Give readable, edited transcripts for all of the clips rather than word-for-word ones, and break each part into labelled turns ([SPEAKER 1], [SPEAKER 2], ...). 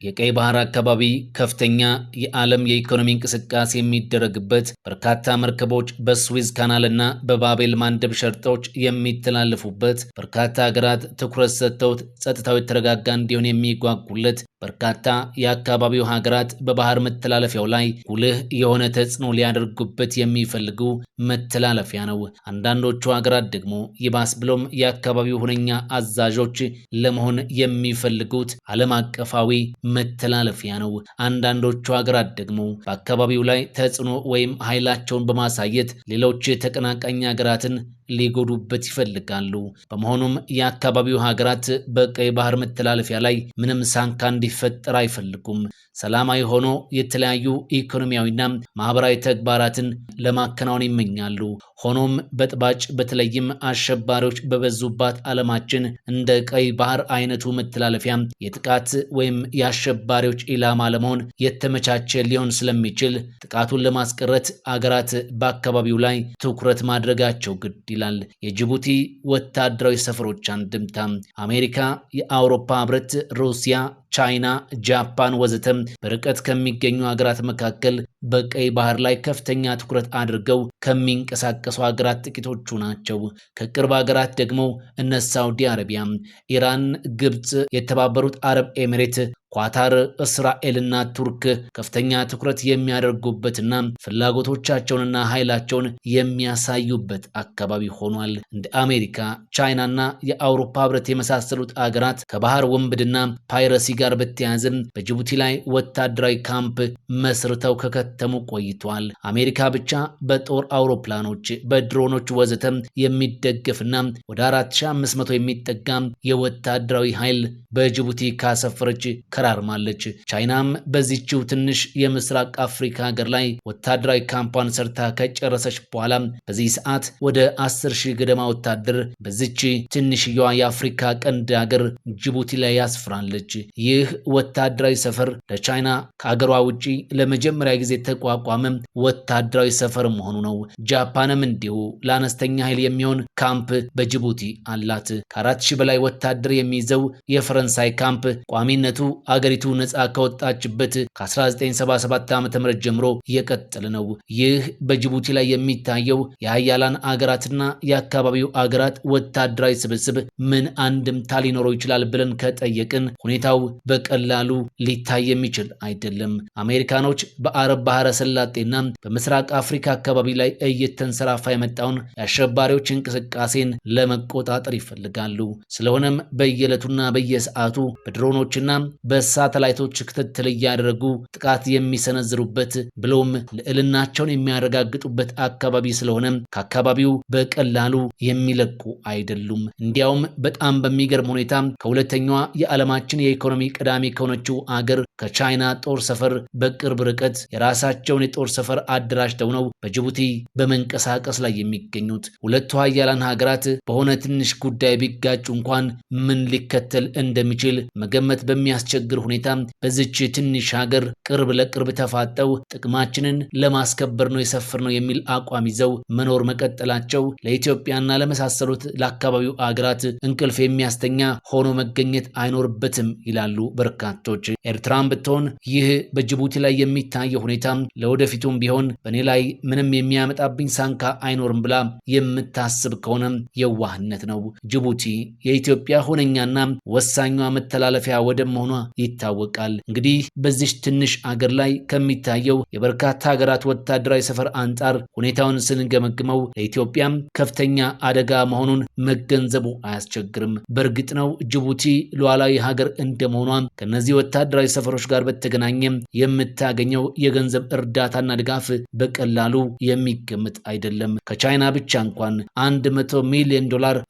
[SPEAKER 1] የቀይ ባህር አካባቢ ከፍተኛ የዓለም የኢኮኖሚ እንቅስቃሴ የሚደረግበት፣ በርካታ መርከቦች በስዊዝ ካናልና በባቤል ማንደብ ሸርጦች የሚተላለፉበት፣ በርካታ ሀገራት ትኩረት ሰጥተውት ጸጥታው የተረጋጋ እንዲሆን የሚጓጉለት፣ በርካታ የአካባቢው ሀገራት በባህር መተላለፊያው ላይ ጉልህ የሆነ ተጽዕኖ ሊያደርጉበት የሚፈልጉ መተላለፊያ ነው። አንዳንዶቹ ሀገራት ደግሞ ይባስ ብሎም የአካባቢው ሁነኛ አዛዦች ለመሆን የሚፈልጉት ዓለም አቀፋዊ መተላለፊያ ነው። አንዳንዶቹ ሀገራት ደግሞ በአካባቢው ላይ ተጽዕኖ ወይም ኃይላቸውን በማሳየት ሌሎች ተቀናቃኝ ሀገራትን ሊጎዱበት ይፈልጋሉ። በመሆኑም የአካባቢው ሀገራት በቀይ ባህር መተላለፊያ ላይ ምንም ሳንካ እንዲፈጠር አይፈልጉም። ሰላማዊ ሆኖ የተለያዩ ኢኮኖሚያዊና ማህበራዊ ተግባራትን ለማከናወን ይመኛሉ። ሆኖም በጥባጭ በተለይም አሸባሪዎች በበዙባት ዓለማችን እንደ ቀይ ባህር አይነቱ መተላለፊያ የጥቃት ወይም የአሸባሪዎች ኢላማ ለመሆን የተመቻቸ ሊሆን ስለሚችል ጥቃቱን ለማስቀረት አገራት በአካባቢው ላይ ትኩረት ማድረጋቸው ግድ ይላል። የጅቡቲ ወታደራዊ ሰፈሮች አንድምታ አሜሪካ፣ የአውሮፓ ህብረት፣ ሩሲያ፣ ቻይና፣ ጃፓን ወዘተም በርቀት ከሚገኙ ሀገራት መካከል በቀይ ባህር ላይ ከፍተኛ ትኩረት አድርገው ከሚንቀሳቀሱ ሀገራት ጥቂቶቹ ናቸው። ከቅርብ ሀገራት ደግሞ እነ ሳውዲ አረቢያ፣ ኢራን፣ ግብፅ፣ የተባበሩት አረብ ኤሚሬት፣ ኳታር፣ እስራኤልና ቱርክ ከፍተኛ ትኩረት የሚያደርጉበትና ፍላጎቶቻቸውንና ኃይላቸውን የሚያሳዩበት አካባቢ ሆኗል። እንደ አሜሪካ፣ ቻይናና የአውሮፓ ህብረት የመሳሰሉት አገራት ከባህር ወንብድና ፓይረሲ ጋር በተያያዘ በጅቡቲ ላይ ወታደራዊ ካምፕ መስርተው ከከተሙ ቆይተዋል። አሜሪካ ብቻ በጦር አውሮፕላኖች፣ በድሮኖች ወዘተም የሚደገፍና ወደ 4500 የሚጠጋ የወታደራዊ ኃይል በጅቡቲ ካሰፈረች ከራርማለች። ቻይናም በዚህችው ትንሽ የምስራቅ አፍሪካ ሀገር ላይ ወታደራዊ ካምፓን ሰርታ ከጨረሰች በኋላ በዚህ ሰዓት ወደ 10,000 ገደማ ወታደር በዚች ትንሽየዋ የአፍሪካ ቀንድ ሀገር ጅቡቲ ላይ ያስፍራለች። ይህ ወታደራዊ ሰፈር ለቻይና ከሀገሯ ውጪ ለመጀመሪያ ጊዜ ተቋቋመ ወታደራዊ ሰፈር መሆኑ ነው። ጃፓንም እንዲሁ ለአነስተኛ ኃይል የሚሆን ካምፕ በጅቡቲ አላት። ከ4,000 በላይ ወታደር የሚይዘው የፈረንሳይ ካምፕ ቋሚነቱ አገሪቱ ነፃ ከወጣችበት ከ1977 ዓ.ም ጀምሮ የቀጠለ ነው። ይህ በጅቡቲ ላይ የሚታየው የሀያላን አገራትና የአካባቢው አገራት ወታደራዊ ስብስብ ምን አንድምታ ሊኖረው ይችላል ብለን ከጠየቅን ሁኔታው በቀላሉ ሊታይ የሚችል አይደለም። አሜሪካኖች በአረብ ባህረ ሰላጤና በምስራቅ አፍሪካ አካባቢ ላይ እየተንሰራፋ የመጣውን የአሸባሪዎች እንቅስቃሴን ለመቆጣጠር ይፈልጋሉ። ስለሆነም በየዕለቱና በየሰዓቱ በድሮኖችና በሳተላይቶች ክትትል እያደረጉ ጥቃት የሚሰነዝሩበት ብሎም ልዕልናቸውን የሚያረጋግጡበት አካባቢ ስለሆነ ከአካባቢው በቀላሉ የሚለቁ አይደሉም። እንዲያውም በጣም በሚገርም ሁኔታ ከሁለተኛዋ የዓለማችን የኢኮኖሚ ቀዳሚ ከሆነችው አገር ከቻይና ጦር ሰፈር በቅርብ ርቀት የራሳቸውን የጦር ሰፈር አደራጅተው ነው በጅቡቲ በመንቀሳቀስ ላይ የሚገኙት። ሁለቱ ሀያላን ሀገራት በሆነ ትንሽ ጉዳይ ቢጋጩ እንኳን ምን ሊከተል እንደሚችል መገመት በሚያስቸግር ሁኔታ በዚች ትንሽ ሀገር ቅርብ ለቅርብ ተፋጠው ጥቅማችንን ለማስከበር ነው የሰፈርነው የሚል አቋም ይዘው መኖር መቀጠላቸው ለኢትዮጵያና ለመሳሰሉት ለአካባቢው አገራት እንቅልፍ የሚያስተኛ ሆኖ መገኘት አይኖርበትም ይላሉ በርካቶች። ኤርትራም ብትሆን ይህ በጅቡቲ ላይ የሚታየው ሁኔታ ለወደፊቱም ቢሆን በእኔ ላይ ምንም የሚያመጣብኝ ሳንካ አይኖርም ብላ የምታስብ ከሆነ የዋህነት ነው። ጅቡቲ የኢትዮጵያ ሁነኛና ወሳኟ መተላለፊያ ወደብ መሆኗ ይታወቃል። እንግዲህ በዚህ ትንሽ አገር ላይ ከሚታየው የበርካታ ሀገራት ወታደራዊ ሰፈር አንጻር ሁኔታውን ስንገመግመው ለኢትዮጵያም ከፍተኛ አደጋ መሆኑን መገንዘቡ አያስቸግርም። በእርግጥ ነው ጅቡቲ ሉዓላዊ ሀገር እንደመሆኗ ከነዚህ ወታደራዊ ሰፈሮች ጋር በተገናኘ የምታገኘው የገንዘብ እርዳታና ድጋፍ በቀላሉ የሚገመት አይደለም። ከቻይና ብቻ እንኳን $100 ሚሊዮን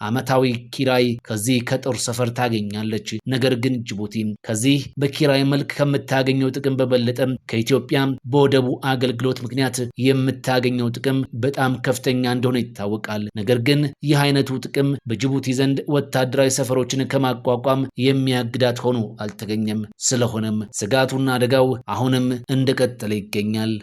[SPEAKER 1] ዓመታዊ ኪራይ ከዚህ ከጦር ሰፈር ታገኛለች። ነገር ግን ጅቡቲ ከዚህ በኪራይ መልክ ከምታገኘው ጥቅም በበለጠ ከኢትዮጵያ በወደቡ አገልግሎት ምክንያት የምታገኘው ጥቅም በጣም ከፍተኛ እንደሆነ ይታወቃል። ነገር ግን ይህ አይነቱ ጥቅም በጅቡቲ ዘንድ ወታደራዊ ሰፈሮችን ከማቋቋም የሚያግዳት ሆኖ አልተገኘም። ስለሆነም ስጋቱና አደጋው አሁንም እንደቀጠለ ይገኛል።